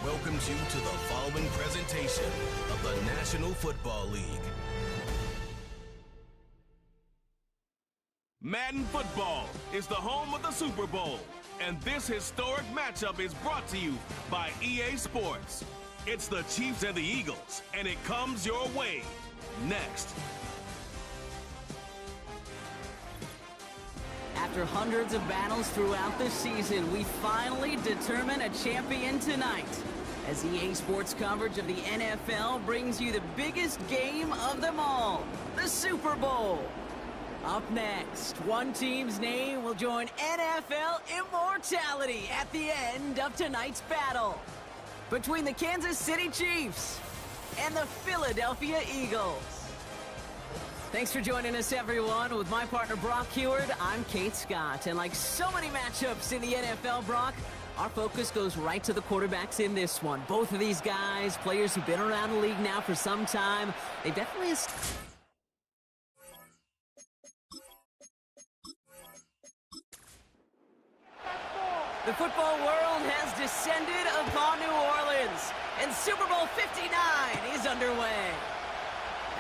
welcomes you to the following presentation of the National Football League. Madden Football is the home of the Super Bowl, and this historic matchup is brought to you by EA Sports. It's the Chiefs and the Eagles, and it comes your way. Next. After hundreds of battles throughout the season, we finally determine a champion tonight. As EA Sports coverage of the NFL brings you the biggest game of them all, the Super Bowl. Up next, one team's name will join NFL immortality at the end of tonight's battle between the Kansas City Chiefs and the Philadelphia Eagles. Thanks for joining us, everyone. With my partner, Brock Heward, I'm Kate Scott. And like so many matchups in the NFL, Brock, our focus goes right to the quarterbacks in this one. Both of these guys, players who've been around the league now for some time, they definitely... The football world has descended upon New Orleans, and Super Bowl 59 is underway.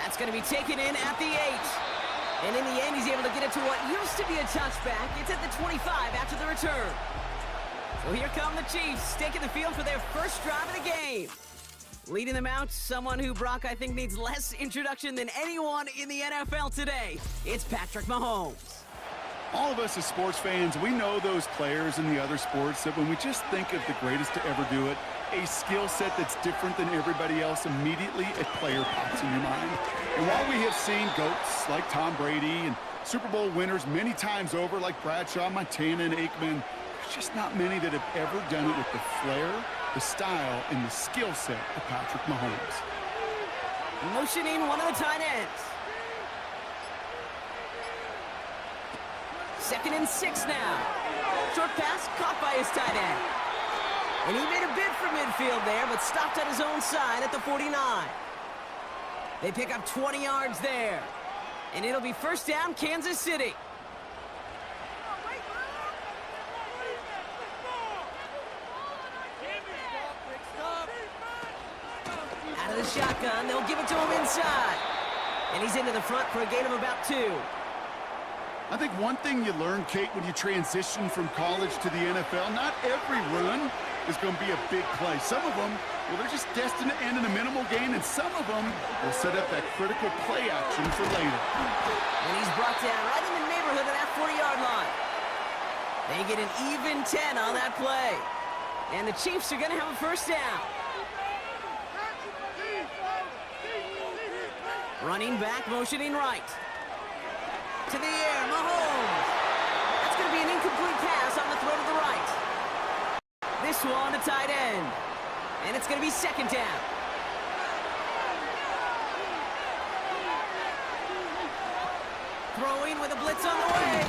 That's going to be taken in at the 8. And in the end, he's able to get it to what used to be a touchback. It's at the 25 after the return. So here come the Chiefs, taking the field for their first drive of the game. Leading them out, someone who, Brock, I think needs less introduction than anyone in the NFL today. It's Patrick Mahomes. All of us as sports fans, we know those players in the other sports that when we just think of the greatest to ever do it, a skill set that's different than everybody else, immediately a player pops in your mind. And while we have seen GOATs like Tom Brady and Super Bowl winners many times over like Bradshaw, Montana, and Aikman, there's just not many that have ever done it with the flair, the style, and the skill set of Patrick Mahomes. Motioning one of the tight ends. 2nd and 6 now. Short pass caught by his tight end. And he made a bid for midfield there, but stopped at his own side at the 49. They pick up 20 yards there. And it'll be first down, Kansas City. Out of the shotgun, they'll give it to him inside. And he's into the front for a gain of about 2. I think one thing you learn, Kate, when you transition from college to the NFL, not every run is going to be a big play. Some of them, well, they're just destined to end in a minimal gain, and some of them will set up that critical play action for later. And he's brought down right in the neighborhood of that 40-yard line. They get an even 10 on that play. And the Chiefs are going to have a first down. Running back, motioning right. To the air, Mahomes. That's going to be an incomplete pass on the throw to the right. This one to tight end. And it's going to be second down. Throwing with a blitz on the way.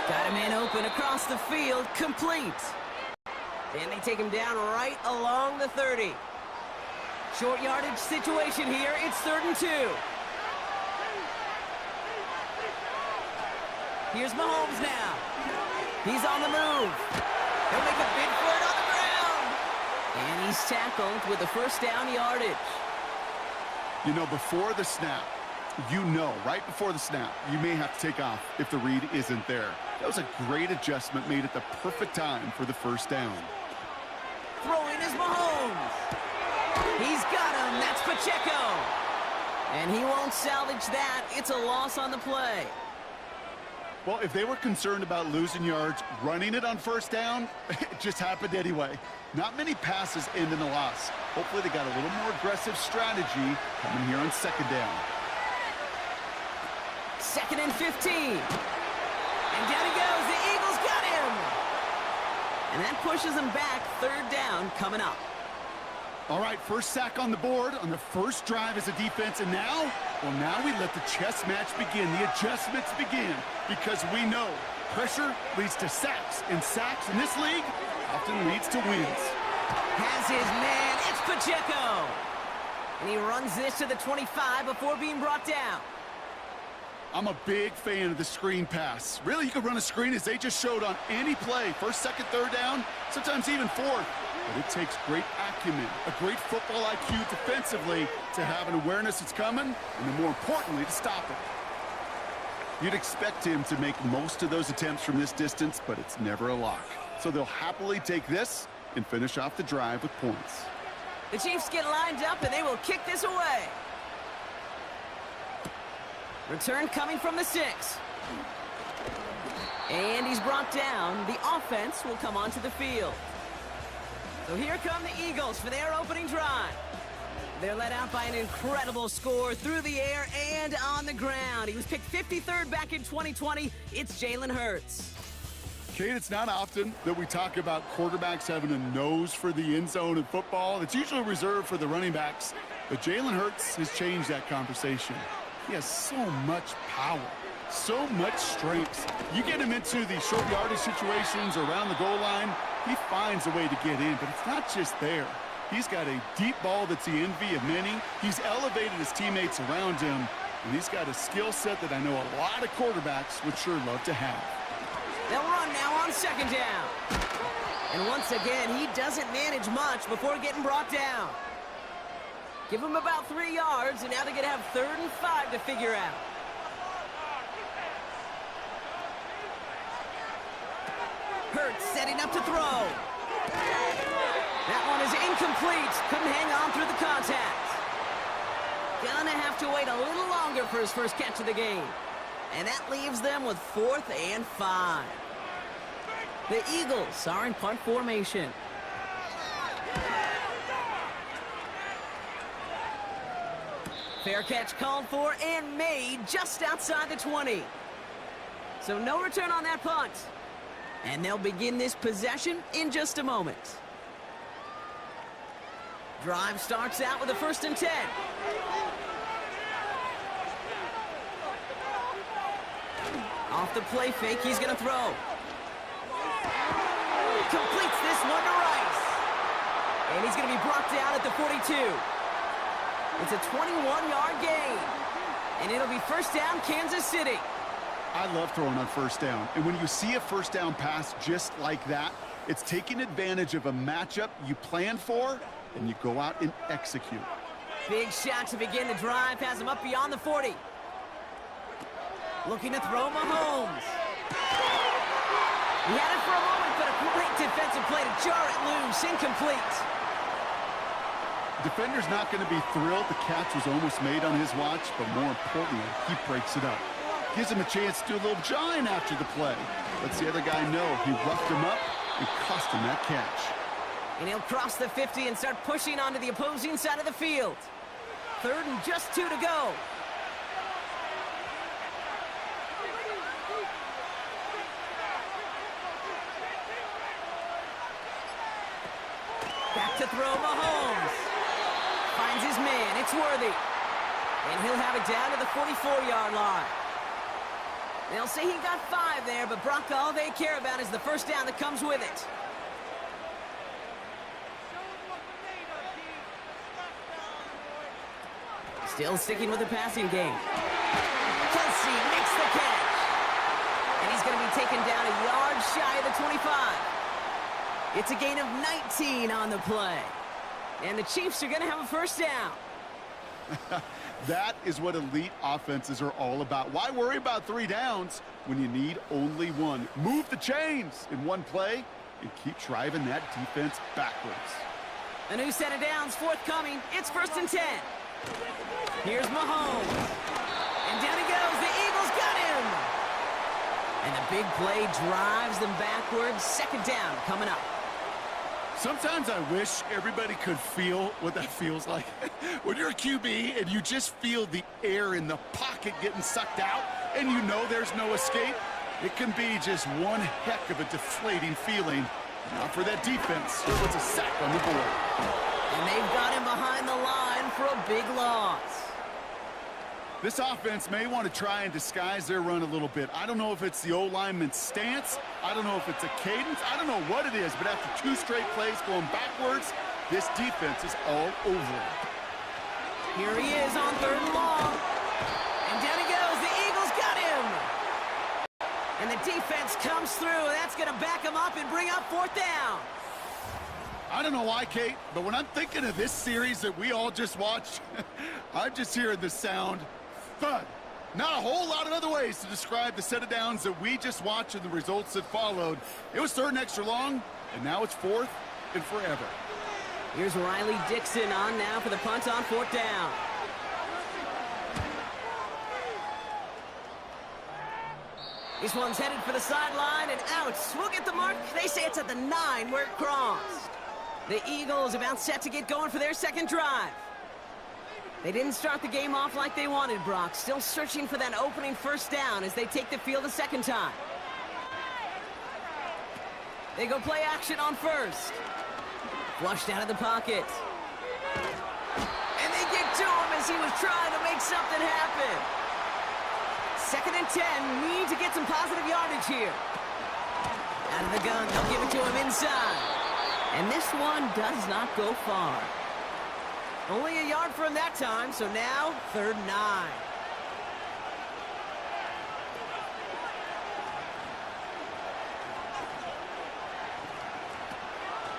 Got a man open across the field, complete. And they take him down right along the 30. Short yardage situation here. It's 3rd and 2. Here's Mahomes now. He's on the move. He'll make a big for it on the ground. And he's tackled with the first down yardage. You know, before the snap, right before the snap, you may have to take off if the read isn't there. That was a great adjustment made at the perfect time for the first down. Throwing is Mahomes. He's got him. That's Pacheco. And he won't salvage that. It's a loss on the play. Well, if they were concerned about losing yards, running it on first down, it just happened anyway. Not many passes end in a loss. Hopefully they got a little more aggressive strategy coming here on 2nd down. 2nd and 15. And down he goes. The Eagles got him. And that pushes them back. 3rd down coming up. All right, first sack on the board on the first drive as a defense, and now we let the chess match begin, the adjustments begin, because we know pressure leads to sacks, and sacks in this league often leads to wins. Has his man, it's Pacheco. And he runs this to the 25 before being brought down. I'm a big fan of the screen pass. Really, you can run a screen as they just showed on any play, 1st, 2nd, 3rd down, sometimes even 4th. But it takes great acumen, a great football IQ defensively to have an awareness it's coming, and then more importantly, to stop it. You'd expect him to make most of those attempts from this distance, but it's never a lock. So they'll happily take this and finish off the drive with points. The Chiefs get lined up, and they will kick this away. Return coming from the 6. And he's brought down. The offense will come onto the field. So here come the Eagles for their opening drive. They're led out by an incredible score through the air and on the ground. He was picked 53rd back in 2020. It's Jalen Hurts. Kate, it's not often that we talk about quarterbacks having a nose for the end zone in football. It's usually reserved for the running backs. But Jalen Hurts has changed that conversation. He has so much power, so much strength. You get him into the short yardage situations around the goal line, he finds a way to get in, but it's not just there. He's got a deep ball that's the envy of many. He's elevated his teammates around him, and he's got a skill set that I know a lot of quarterbacks would sure love to have. They'll run now on second down. And once again, he doesn't manage much before getting brought down. Give him about 3 yards, and now they're going to have 3rd and 5 to figure out. Hurts setting up to throw. That one is incomplete. Couldn't hang on through the contact. Gonna have to wait a little longer for his first catch of the game. And that leaves them with 4th and 5. The Eagles are in punt formation. Fair catch called for and made just outside the 20. So no return on that punt. And they'll begin this possession in just a moment. Drive starts out with a 1st and 10. Off the play fake, he's going to throw. Completes this one to Rice. And he's going to be brought down at the 42. It's a 21-yard gain. And it'll be 1st down, Kansas City. I love throwing on 1st down. And when you see a 1st down pass just like that, it's taking advantage of a matchup you planned for, and you go out and execute. Big shot to begin the drive. Has him up beyond the 40. Looking to throw Mahomes. He had it for a moment, but a great defensive play to jar it loose. Incomplete. Defender's not going to be thrilled the catch was almost made on his watch, but more importantly, he breaks it up. Gives him a chance to do a little jawing after the play. Lets the other guy know he roughed him up and cost him that catch. And he'll cross the 50 and start pushing onto the opposing side of the field. 3rd and just 2 to go. Back to throw Mahomes. Finds his man. It's Worthy. And he'll have it down to the 44-yard line. They'll say he got 5 there, but Brock, all they care about is the 1st down that comes with it. Still sticking with the passing game. Kelsey makes the catch. And he's going to be taken down a yard shy of the 25. It's a gain of 19 on the play. And the Chiefs are going to have a 1st down. That is what elite offenses are all about. Why worry about 3 downs when you need only 1? Move the chains in one play and keep driving that defense backwards. A new set of downs forthcoming. It's 1st and 10. Here's Mahomes. And down he goes. The Eagles got him. And the big play drives them backwards. 2nd down coming up. Sometimes I wish everybody could feel what that feels like. When you're a QB and you just feel the air in the pocket getting sucked out and you know there's no escape, it can be just one heck of a deflating feeling. Not for that defense. It was a sack on the board. And they've got him behind the line for a big loss. This offense may want to try and disguise their run a little bit. I don't know if it's the O-lineman's stance. I don't know if it's a cadence. I don't know what it is, but after 2 straight plays going backwards, this defense is all over it. Here he is on 3rd and long. And down he goes. The Eagles got him. And the defense comes through. That's going to back him up and bring up 4th down. I don't know why, Kate, but when I'm thinking of this series that we all just watched, I'm just hearing the sound thud. Not a whole lot of other ways to describe the set of downs that we just watched and the results that followed. It was third and extra long, and now it's fourth and forever. Here's Riley Dixon on now for the punt on fourth down. This one's headed for the sideline and out. We'll get the mark. They say it's at the 9 where it crossed. The Eagles about set to get going for their second drive. They didn't start the game off like they wanted, Brock. Still searching for that opening first down as they take the field a second time. They go play action on first. Flushed out of the pocket. And they get to him as he was trying to make something happen. Second and 10. Need to get some positive yardage here. Out of the gun. They'll give it to him inside. And this one does not go far. Only a yard for him that time, so now third and 9.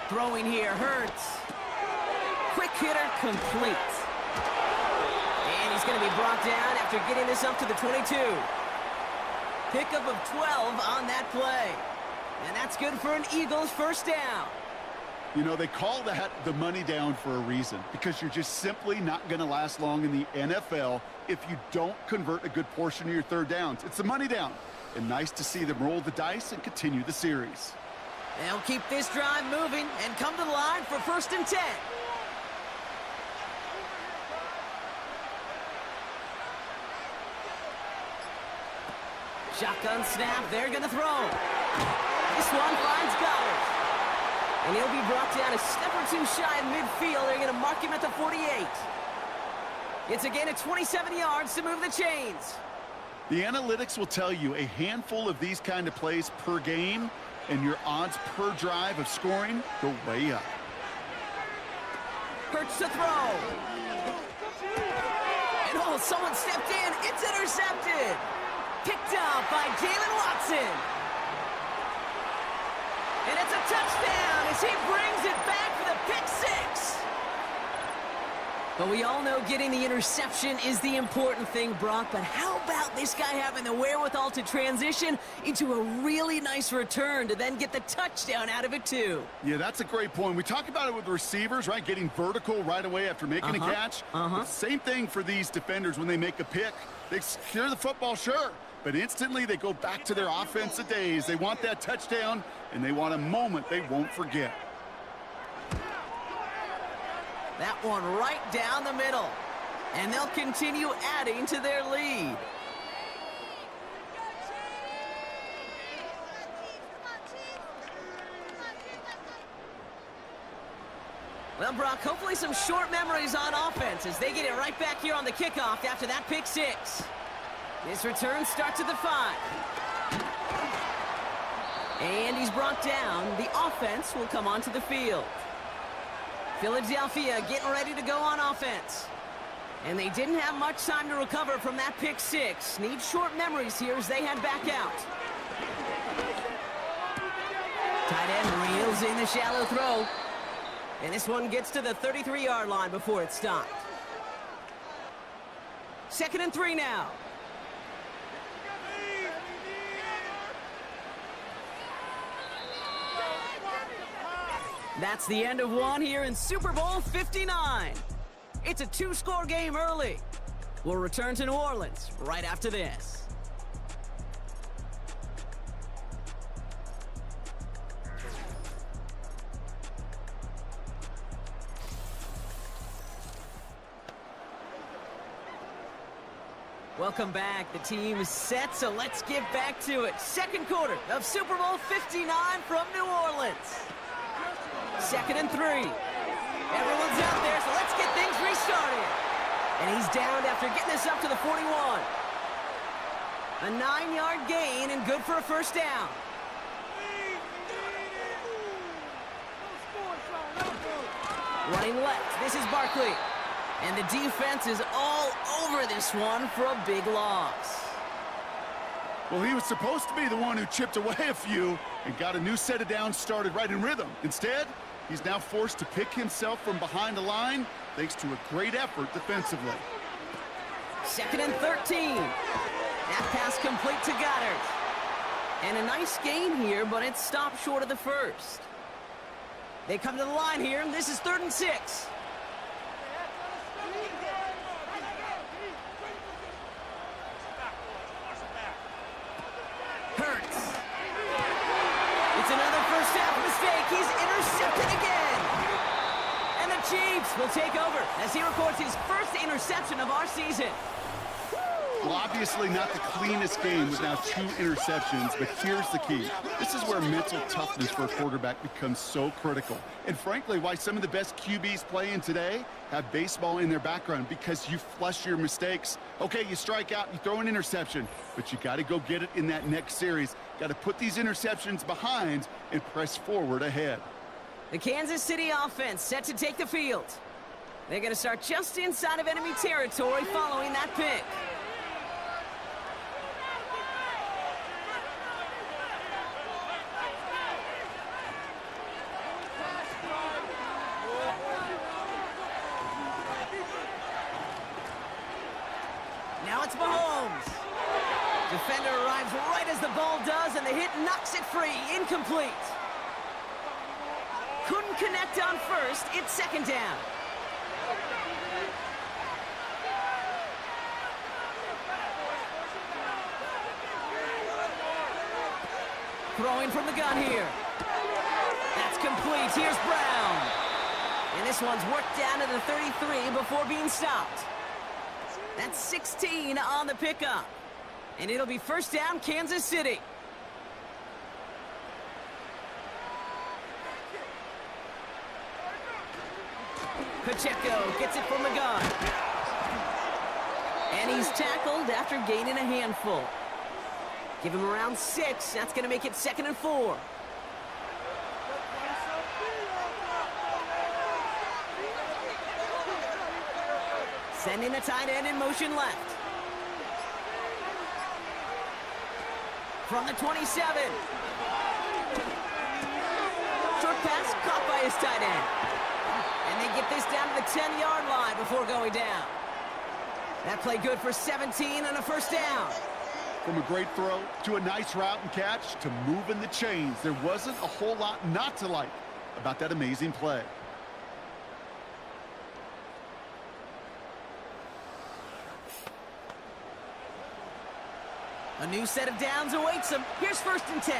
Throwing here hurts. Quick hitter complete. And he's going to be brought down after getting this up to the 22. Pickup of 12 on that play. And that's good for an Eagles first down. You know, they call that the money down for a reason, because you're just simply not going to last long in the NFL if you don't convert a good portion of your third downs. It's the money down. And nice to see them roll the dice and continue the series. They'll keep this drive moving and come to the line for first and 10. Shotgun snap, they're going to throw. This one finds Goddard. And he'll be brought down a step or two shy of midfield. They're going to mark him at the 48. It's a gain of 27 yards to move the chains. The analytics will tell you a handful of these kind of plays per game, and your odds per drive of scoring go way up. Hurts to throw. And oh, someone stepped in. It's intercepted. Picked up by Jalen Watson. And it's a touchdown as he brings it back for the pick six. But we all know getting the interception is the important thing, Brock. But how about this guy having the wherewithal to transition into a really nice return to then get the touchdown out of it, too? Yeah, that's a great point. We talk about it with the receivers, right? Getting vertical right away after making a catch. Same thing for these defenders when they make a pick. They secure the football, sure. But instantly they go back to their offensive days. They want that touchdown, and they want a moment they won't forget. That one right down the middle. And they'll continue adding to their lead. Well, Brock, hopefully some short memories on offense as they get it right back here on the kickoff after that pick six. This return starts at the 5. And he's brought down. The offense will come onto the field. Philadelphia getting ready to go on offense. And they didn't have much time to recover from that pick six. Need short memories here as they head back out. Tight end reels in the shallow throw. And this one gets to the 33-yard line before it's stopped. Second and 3 now. That's the end of one here in Super Bowl 59. It's a 2-score game early. We'll return to New Orleans right after this. Welcome back. The team is set, so let's get back to it. Second quarter of Super Bowl 59 from New Orleans. Second and 3. Everyone's out there, so let's get things restarted. And he's down after getting this up to the 41. A 9-yard gain and good for a first down. Running left, this is Barkley. And the defense is all over this one for a big loss. Well, he was supposed to be the one who chipped away a few and got a new set of downs started right in rhythm. Instead, He's now forced to pick himself from behind the line thanks to a great effort defensively. 2nd and 13. That pass complete to Goddard. And a nice gain here, but it stopped short of the first. They come to the line here, and this is 3rd and 6. Hurts. It's another first half mistake. He's intercepted again. And the Chiefs will take over as he records his first interception of our season. Well, obviously not the cleanest game with now 2 interceptions, but here's the key. This is where mental toughness for a quarterback becomes so critical. And frankly, why some of the best QBs playing today have baseball in their background, because you flush your mistakes. Okay, you strike out, you throw an interception, but you got to go get it in that next series. Got to put these interceptions behind and press forward ahead. The Kansas City offense set to take the field. They're going to start just inside of enemy territory following that pick. Now it's Mahomes. Defender arrives right as the ball does, and the hit knocks it free. Incomplete. Couldn't connect on first. It's 2nd down. Throwing from the gun here. That's complete. Here's Brown. And this one's worked down to the 33 before being stopped. That's 16 on the pickup. And it'll be 1st down, Kansas City. Pacheco gets it from the gun. And he's tackled after gaining a handful. Give him around 6. That's going to make it 2nd and 4. Sending the tight end in motion left. From the 27. Short pass caught by his tight end. And they get this down to the 10-yard line before going down. That play good for 17 and a 1st down. From a great throw to a nice route and catch to moving the chains, there wasn't a whole lot not to like about that amazing play. A new set of downs awaits him. Here's 1st and 10.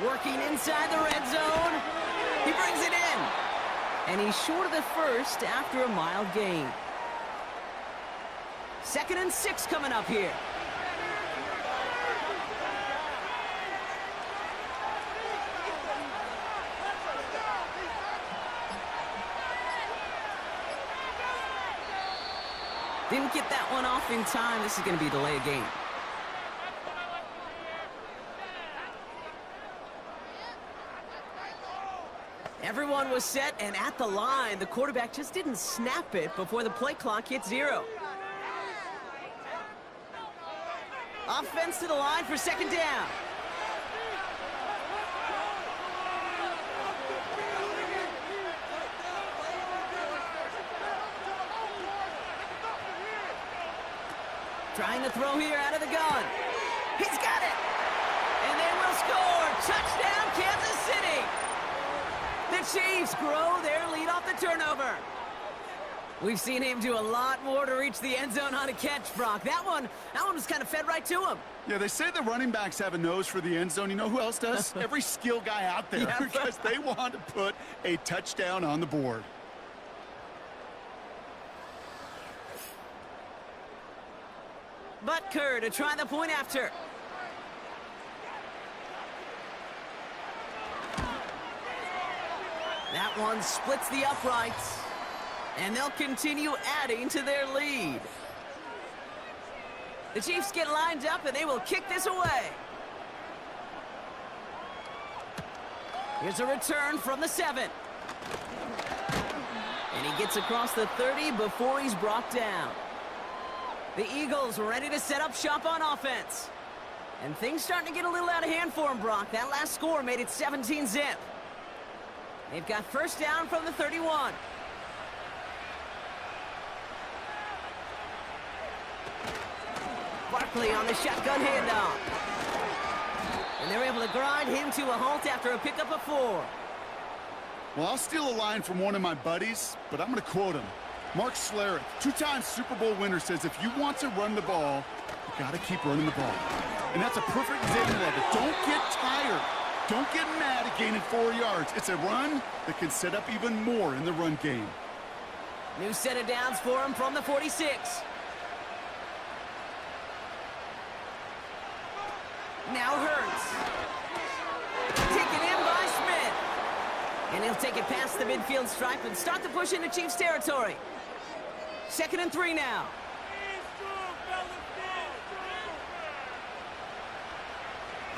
Working inside the red zone. He brings it in. And he's short of the first after a mild gain. 2nd and 6 coming up here. Didn't get that one off in time. This is going to be a delay of game. Everyone was set and at the line. The quarterback just didn't snap it before the play clock hit 0. Offense to the line for 2nd down. Trying to throw here out of the gun. He's got it. And they will score. Touchdown, Kansas City. The Chiefs grow their lead off the turnover. We've seen him do a lot more to reach the end zone on a catch, Brock. That one was kind of fed right to him. Yeah, they say the running backs have a nose for the end zone. You know who else does? Every skill guy out there, Yeah. because they want to put a touchdown on the board. Butker to try the point after. That one splits the uprights. And they'll continue adding to their lead. The Chiefs get lined up and they will kick this away. Here's a return from the 7. And he gets across the 30 before he's brought down. The Eagles ready to set up shop on offense. And things starting to get a little out of hand for them, Brock. That last score made it 17-zip. They've got first down from the 31. Barkley on the shotgun handoff. And they're able to grind him to a halt after a pickup of 4. Well, I'll steal a line from one of my buddies, but I'm going to quote him. Mark Schlereth, two-time Super Bowl winner, says if you want to run the ball, you got to keep running the ball. And that's a perfect example of it. Don't get tired. Don't get mad at gaining 4 yards. It's a run that can set up even more in the run game. New set of downs for him from the 46. Now Hurts. Taken in by Smith. And he'll take it past the midfield stripe and start the push into Chiefs territory. 2nd and 3 now.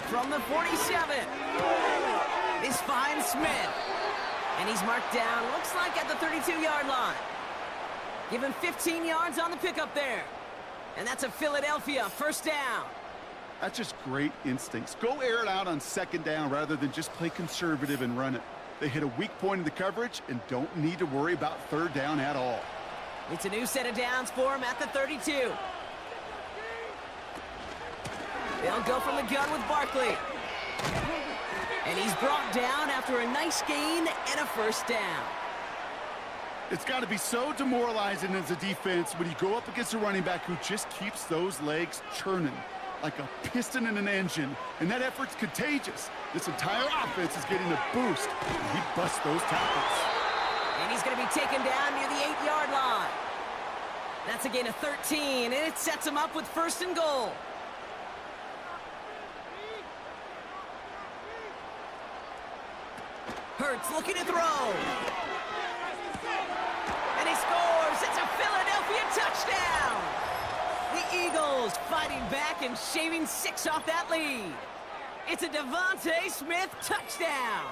From the 47. This finds Smith. And he's marked down, looks like at the 32-yard line. Give him 15 yards on the pickup there. And that's a Philadelphia first down. That's just great instincts. Go air it out on 2nd down rather than just play conservative and run it. They hit a weak point in the coverage and don't need to worry about 3rd down at all. It's a new set of downs for him at the 32. They'll go from the gun with Barkley. And he's brought down after a nice gain and a first down. It's got to be so demoralizing as a defense when you go up against a running back who just keeps those legs churning like a piston in an engine, and that effort's contagious. This entire offense is getting a boost. He busts those tackles. And he's going to be taken down near the 8-yard line. That's a gain of 13, and it sets him up with 1st and goal. Hurts looking to throw. And he scores. It's a Philadelphia touchdown. The Eagles fighting back and shaving 6 off that lead. It's a Devontae Smith touchdown.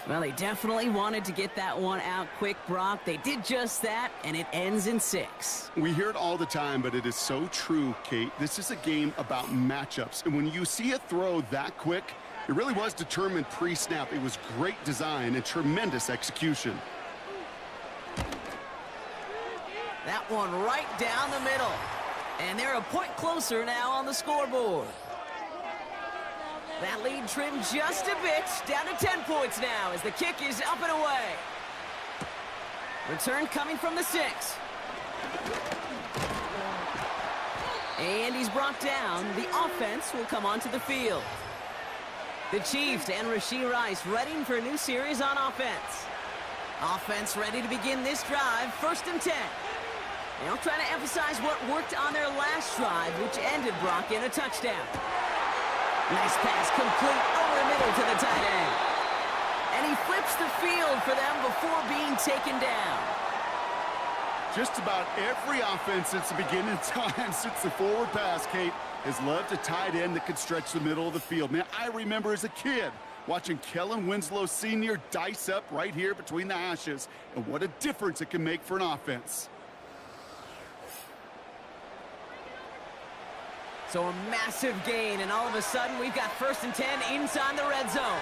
Well, they definitely wanted to get that one out quick, Brock. They did just that, and it ends in 6. We hear it all the time, but it is so true, Kate. This is a game about matchups, and when you see a throw that quick, it really was determined pre-snap. It was great design and tremendous execution. That one right down the middle. And they're a point closer now on the scoreboard. That lead trimmed just a bit, down to 10 points now as the kick is up and away. Return coming from the 6. And he's brought down. The offense will come onto the field. The Chiefs and Rashee Rice ready for a new series on offense. Offense ready to begin this drive, 1st and 10. They'll try to emphasize what worked on their last drive, which ended Brock in a touchdown. Nice pass complete over the middle to the tight end. And he flips the field for them before being taken down. Just about every offense since the beginning of time, since the forward pass, Kate, has loved a tight end that could stretch the middle of the field. Man, I remember as a kid watching Kellen Winslow Sr. dice up right here between the hashes, and what a difference it can make for an offense. So a massive gain, and all of a sudden we've got 1st and 10 inside the red zone.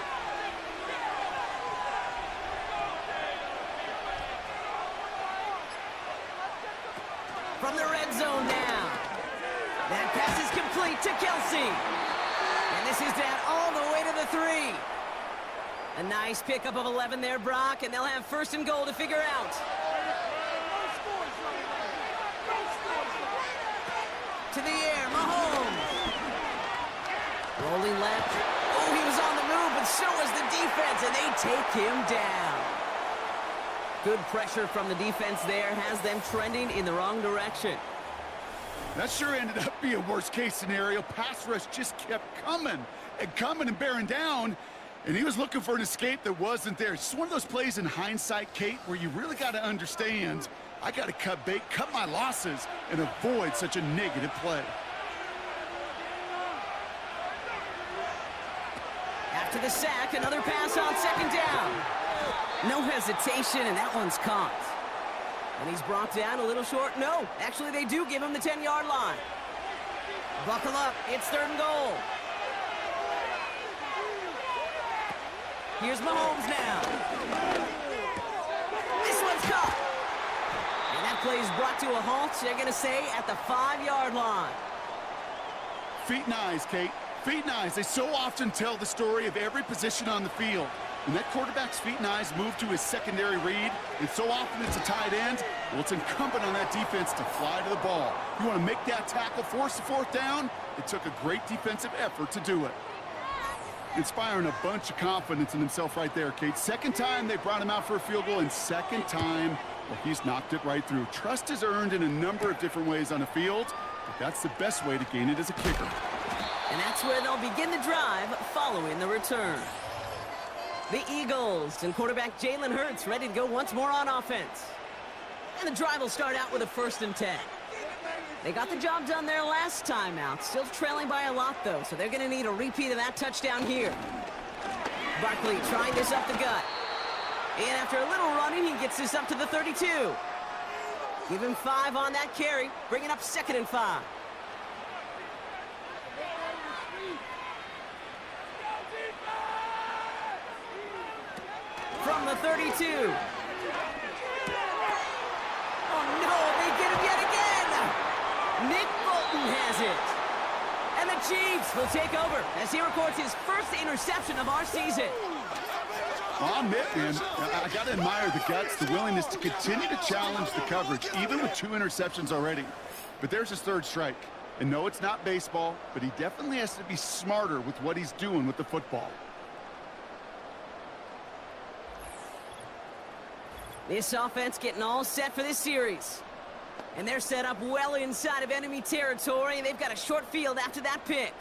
From the red zone now. That pass is complete to Kelsey. And this is down all the way to the 3. A nice pickup of 11 there, Brock, and they'll have 1st and goal to figure out. To the air, Mahomes. Rolling left. Oh, he was on the move, but so was the defense, and they take him down. Good pressure from the defense there has them trending in the wrong direction. That sure ended up being a worst-case scenario. Pass rush just kept coming and bearing down, and he was looking for an escape that wasn't there. It's one of those plays in hindsight, Kate, where you really got to understand, I got to cut bait, cut my losses, and avoid such a negative play. After the sack, another pass on 2nd down. No hesitation, and that one's caught. And he's brought down a little short. No, actually they do give him the 10-yard line. Buckle up, it's 3rd and goal. Here's Mahomes now. This one's caught. And that play is brought to a halt, they're going to say, at the 5-yard line. Feet and eyes, Kate. Feet and eyes. They so often tell the story of every position on the field. When that quarterback's feet and eyes move to his secondary read, and so often it's a tight end, well, it's incumbent on that defense to fly to the ball. You want to make that tackle, force the 4th down? It took a great defensive effort to do it. Inspiring a bunch of confidence in himself right there, Kate. 2nd time they brought him out for a field goal, and 2nd time, well, he's knocked it right through. Trust is earned in a number of different ways on the field, but that's the best way to gain it as a kicker. And that's where they'll begin the drive following the return. The Eagles and quarterback Jalen Hurts ready to go once more on offense. And the drive will start out with a 1st and 10. They got the job done their last time out. Still trailing by a lot, though, so they're going to need a repeat of that touchdown here. Barkley trying this up the gut. And after a little running, he gets this up to the 32. Give him 5 on that carry, bringing up 2nd and 5. From the 32. Oh, no, they get him yet again. Nick Bolton has it. And the Chiefs will take over as he records his 1st interception of our season. I'll admit, man, I got to admire the guts, the willingness to continue to challenge the coverage, even with 2 interceptions already. But there's his 3rd strike. And no, it's not baseball, but he definitely has to be smarter with what he's doing with the football. This offense getting all set for this series. And they're set up well inside of enemy territory. They've got a short field after that pick.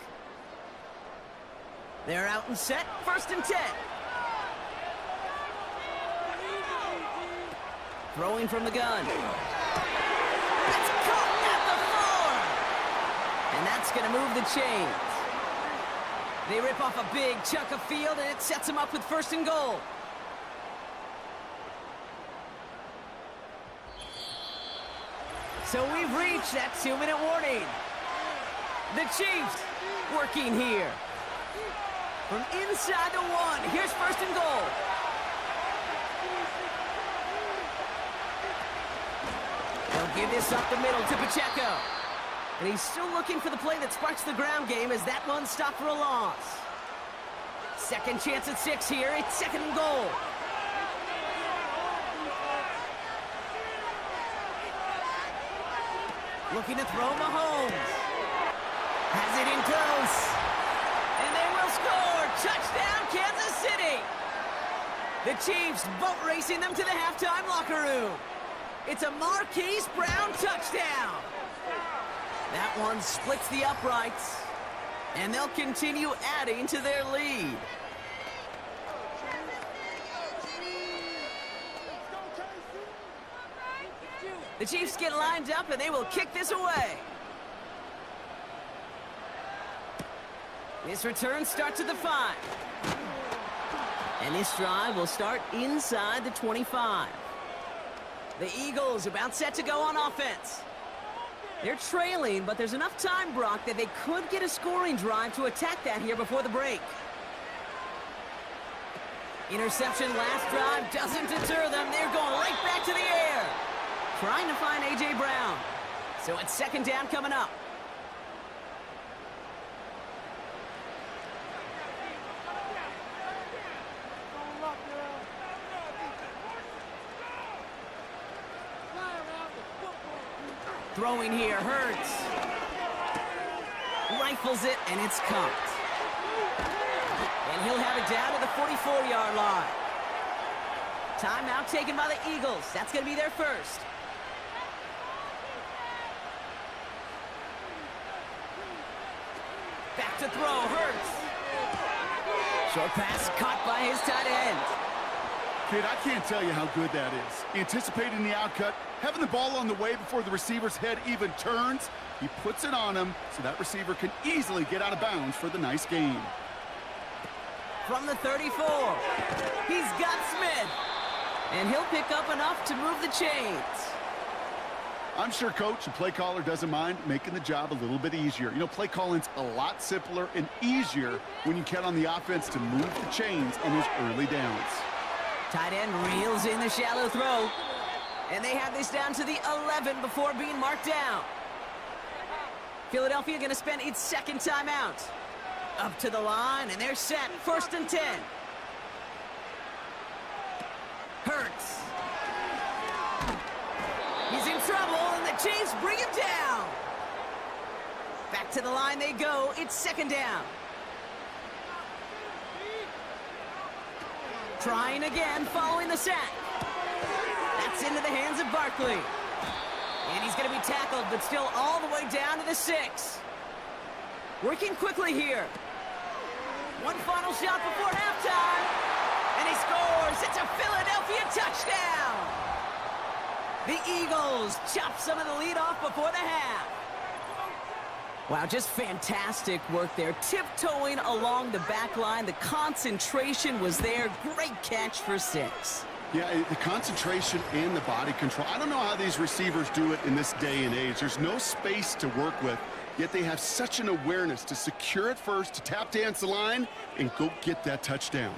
They're out and set. 1st and 10. Throwing from the gun. That's caught at the 4. And that's going to move the chains. They rip off a big chunk of field, and it sets them up with 1st and goal. So we've reached that 2-minute warning. The Chiefs working here. From inside the 1, here's 1st and goal. They'll give this up the middle to Pacheco. And he's still looking for the play that sparks the ground game as that one stopped for a loss. 2nd chance at 6 here. It's 2nd and goal. Looking to throw Mahomes. Has it in close. And they will score. Touchdown, Kansas City. The Chiefs boat racing them to the halftime locker room. It's a Marquise Brown touchdown. That one splits the uprights. And they'll continue adding to their lead. The Chiefs get lined up, and they will kick this away. This return starts at the 5. And this drive will start inside the 25. The Eagles about set to go on offense. They're trailing, but there's enough time, Brock, that they could get a scoring drive to attack that here before the break. Interception last drive doesn't deter them. They're going right back to the air. Trying to find A.J. Brown. So it's 2nd down coming up. Throwing here, Hurts. Rifles it, and it's caught. And he'll have it down to the 44-yard line. Timeout taken by the Eagles. That's going to be their 1st. Back to throw, Hurts. Short pass caught by his tight end. Kid, I can't tell you how good that is. Anticipating the outcut, having the ball on the way before the receiver's head even turns, he puts it on him so that receiver can easily get out of bounds for the nice gain. From the 34, he's got Smith. And he'll pick up enough to move the chains. I'm sure coach and play caller doesn't mind making the job a little bit easier. You know, play calling's a lot simpler and easier when you count on the offense to move the chains on those early downs. Tight end reels in the shallow throw. And they have this down to the 11 before being marked down. Philadelphia going to spend its second timeout. Up to the line, and they're set. 1st and 10. Hurts. He's in trouble, and the Chiefs bring him down. Back to the line they go. It's 2nd down. Trying again following the sack. That's into the hands of Barkley. And he's going to be tackled, but still all the way down to the 6. Working quickly here. One final shot before halftime. And he scores. It's a Philadelphia touchdown. The Eagles chop some of the lead off before the half. Wow, just fantastic work there. Tiptoeing along the back line. The concentration was there. Great catch for 6. Yeah, the concentration and the body control. I don't know how these receivers do it in this day and age. There's no space to work with, yet they have such an awareness to secure it first, to tap dance the line, and go get that touchdown.